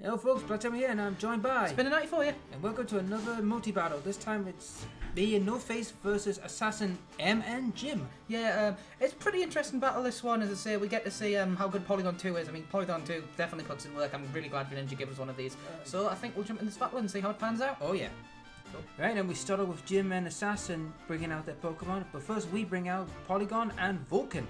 Hello folks, Bloodtime here and I'm joined by Spinner 94, yeah. and welcome to another multi-battle. This time it's me and No Face versus Assassin M and Jim. Yeah, it's a pretty interesting battle, this one. As I say, we get to see how good Polygon 2 is. I mean, Polygon 2 definitely puts in work. I'm really glad Greninja gave us one of these. So I think we'll jump in this battle and see how it pans out. Oh yeah. Cool. Right, and we started with Jim and Assassin bringing out their Pokemon, but first we bring out Polygon and Vulcan,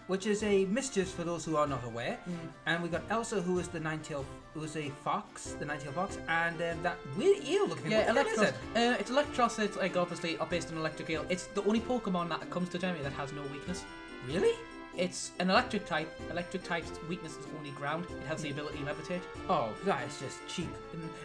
which is a Mischief for those who are not aware. And we got Elsa, who is the Ninetale, who is a fox, the Ninetale fox, and that weird eel looking. Yeah, what is Electros. it? It's Electros. It's like obviously based on Electric Eel. It's the only Pokemon that comes to Germany that has no weakness. Really? It's an electric type. Electric type's weakness is only ground. It has the ability to levitate. Oh, that is just cheap.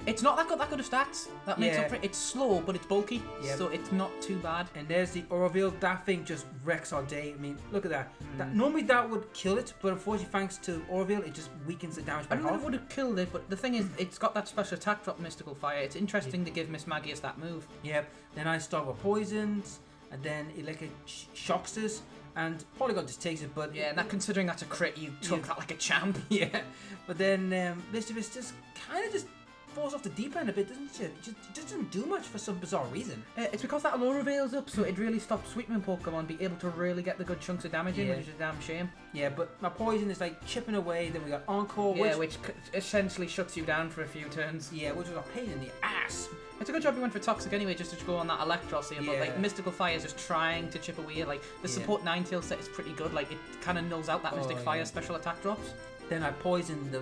It's not that good of stats. That makes Yeah. up for it. It's slow, but it's bulky, Yeah. so it's not too bad. And there's the Oroville. That thing just wrecks our day. I mean, look at that. Normally that would kill it, but unfortunately, thanks to Oroville, it just weakens the damage by I don't know if half. it would have killed it, but the thing is, it's got that special attack drop, Mystical Fire. It's interesting to give Miss Magius that move. Yep. Then I start with poisons, and then Electric shocks us, and Polygon just takes it. But Yeah, and that considering that's a crit, you took that like a champ. yeah. But then Mischievous just kind of just falls off the deep end a bit, doesn't she? Just doesn't do much for some bizarre reason. It's because that Allura Veil's up, so it really stops Sweetman Pokemon be able to really get the good chunks of damage in, Yeah. which is a damn shame. Yeah, but my poison is like chipping away. Then we got Encore, Yeah, which essentially shuts you down for a few turns. which was a pain in the ass. It's a good job you went for Toxic anyway, just to go on that Electros here, but Yeah. like Mystical Fire is just trying to chip away. Like the Yeah. support Ninetale set is pretty good, like it kind of nulls out that Mystic Fire yeah. special attack drops. Then I poison the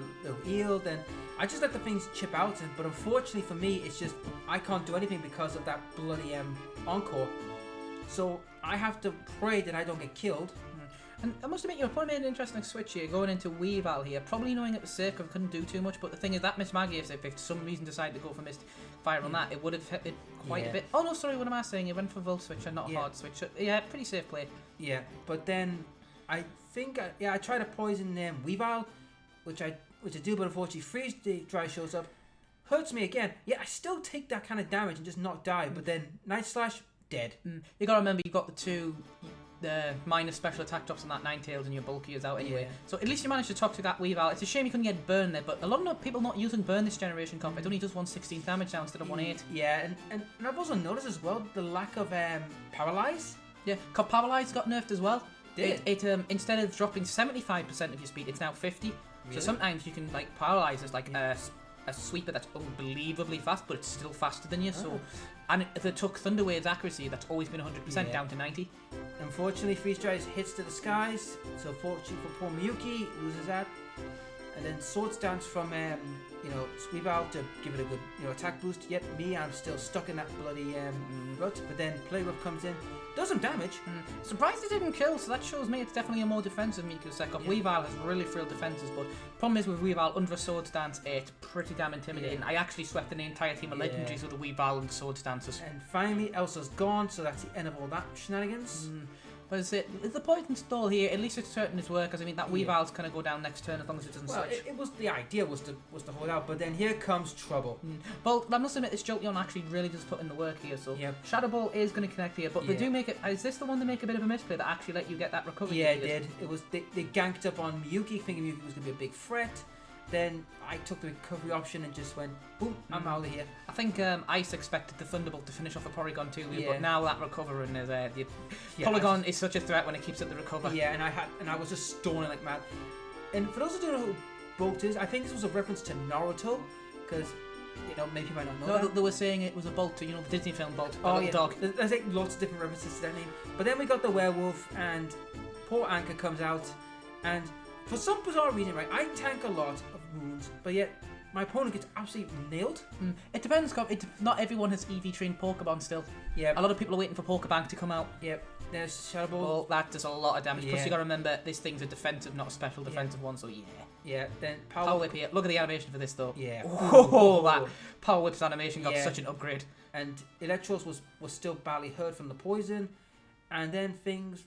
eel. Then I just let the things chip out. But unfortunately for me, it's just I can't do anything because of that bloody Encore. So I have to pray that I don't get killed. And I must admit, your opponent made an interesting switch here, going into Weavile here, probably knowing it was safe because it couldn't do too much, but the thing is that Miss Magius, if for some reason decided to go for Mist Fire on that, it would have hit it quite a bit. Oh no, sorry, what am I saying? It went for Volt Switch and not a hard switch. So, yeah, pretty safe play. Yeah, but then I think I try to poison Weavile, which I do, but unfortunately Freeze Dry shows up, hurts me again. Yeah, I still take that kind of damage and just not die. But then Night Slash dead. You gotta remember, you got the minus special attack drops on that Ninetales and your bulky is out anyway. Yeah. So at least you managed to toxic that Weavile. It's a shame you couldn't get Burn there, but a lot of people not using Burn this generation comp. It only does 116 damage now instead of 1/8. Yeah, and I've also noticed as well the lack of Paralyze. Yeah, because Paralyze got nerfed as well. Did It instead of dropping 75% of your speed, it's now 50. Really? So sometimes you can like Paralyze as like a sweeper that's unbelievably fast, but it's still faster than you. So, and it took Thunder Wave's accuracy that's always been 100% down to 90. Unfortunately, Freeze Dry hits to the skies. So fortunately for poor Miyuki, loses that. And then Swords Dance from Weavile to give it a good attack boost. Yet me, I'm still stuck in that bloody rut. But then Play Rough comes in, does some damage. Surprised it didn't kill, so that shows me it's definitely a more defensive Miku Sekop. Weavile has really frail defenses, but problem is with Weavile under a Sword Stance, it's pretty damn intimidating. Yeah. I actually swept the entire team of legendaries with the Weavile and Sword Stances. And finally, Elsa's gone, so that's the end of all that shenanigans. But is it the poison stall here? At least it's certain its work, because I mean that Weavile's gonna go down next turn as long as it doesn't Well, switch. it was the idea was to hold out, but then here comes trouble. Well, I must admit this Jolteon actually really does put in the work here. So Yep. Shadow Ball is going to connect here, but they Yeah. do make it. Is this the one that make a bit of a misplay that actually let you get that recovery? Yeah, it did. It was they ganked up on Miyuki, thinking Miyuki was gonna be a big threat. Then I took the recovery option and just went, boom, I'm out of here. I think Ice expected the Thunderbolt to finish off a Porygon 2, Yeah. but now that recovering is the Yeah, Polygon is such a threat when it keeps up the recover. Yeah, and I was just stoning like mad. And for those who don't know who Bolt is, I think this was a reference to Naruto, because maybe you might not know No, that. they were saying it was a Bolt, the Disney film Bolt, the Oh little yeah, dog. there's like lots of different references to that name. But then we got the werewolf, and poor Anka comes out, and for some bizarre reason, right, I tank a lot of wounds, but yet my opponent gets absolutely nailed. It depends. Not everyone has EV trained Pokemon still. Yeah, A lot of people are waiting for Pokebank to come out. Yep. There's Shadow Ball. Well, that does a lot of damage. Plus, Yeah. you got to remember this thing's a defensive, not a special defensive one. So yeah. Yeah. Then Power Whip here. Look at the animation for this though. Yeah. Oh, that Power Whip's animation got Yeah. such an upgrade. And Electros was still badly hurt from the poison, and then things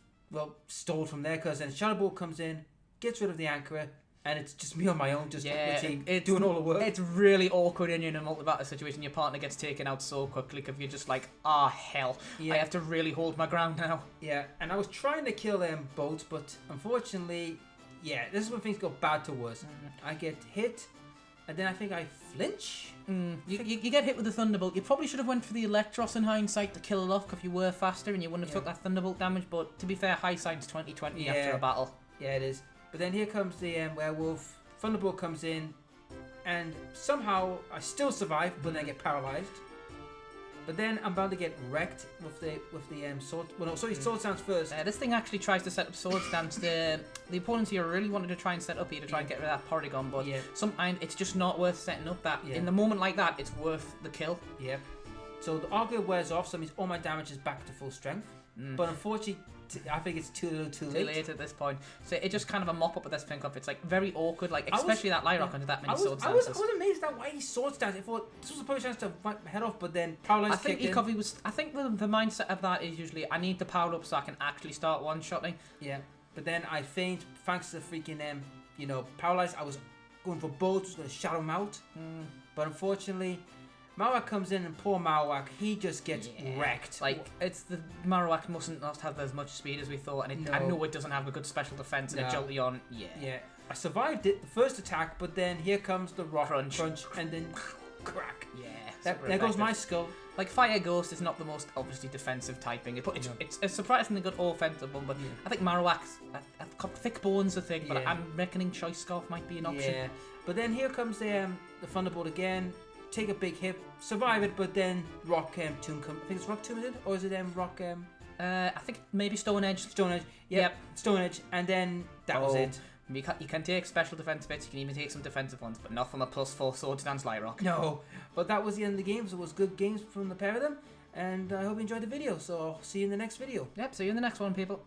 stalled from there because then Shadow Ball comes in, gets rid of the Anchor, and it's just me on my own, just Yeah, the team, it's doing all the work. It's really awkward in a multi-battle situation. Your partner gets taken out so quickly because you're just like, hell. Yeah. I have to really hold my ground now. Yeah, and I was trying to kill Bolt, but unfortunately, this is when things go bad to worse. I get hit, and then I think I flinch. You get hit with the Thunderbolt. You probably should have went for the Electros in hindsight to kill it off if you were faster and you wouldn't have took that Thunderbolt damage. But to be fair, hindsight's 20/20 after a battle. Yeah, it is. But then here comes the werewolf. Thunderbolt comes in, and somehow I still survive, but then I get paralyzed. But then I'm bound to get wrecked with the sword. Well, no, sorry, sword stance first. This thing actually tries to set up sword stance. The opponents here really wanted to try and set up here to try and get rid of that Porygon, but sometimes it's just not worth setting up that. In the moment like that, it's worth the kill. Yep. So the Argo wears off, so that means all my damage is back to full strength. But unfortunately, I think it's too late. Too late at this point. So it just kind of a mop up with this Finkoff. It's like very awkward, like especially that Lyrock under that many sword stances. I was amazed at why he sword stance. I thought this was a perfect chance to fight my head off, but then paralyzed. I think I think the mindset of that is usually I need to power up so I can actually start one shotting. Yeah, but then I faint thanks to the freaking paralyzed. I was going for bolts, was going to shadow him out, but unfortunately. Marowak comes in and poor Marowak, he just gets wrecked. Like, it's the Marowak mustn't not have as much speed as we thought, and I know it doesn't have a good special defense and a Jolteon. Yeah. I survived it, the first attack, but then here comes the rock crunch and then crack. Yeah. There goes my skull. Like, Fire Ghost is not the most obviously defensive typing, but it's a surprisingly good offensive one. But I think Marowak's got thick bones, I think, but I'm reckoning Choice Scarf might be an option. Yeah. But then here comes the Thunderbolt again. Take a big hit, survive it, but then Rock Tomb comes. I think it's Rock Tomb, is it? Or is it Rock? I think maybe Stone Edge. Stone Edge. Yep. Stone Edge, and then that was it. You can take special defensive hits. You can even take some defensive ones, but not from a +4 sword stance Lyrock. No, but that was the end of the game. So it was good games from the pair of them, and I hope you enjoyed the video. So I'll see you in the next video. Yep. See you in the next one, people.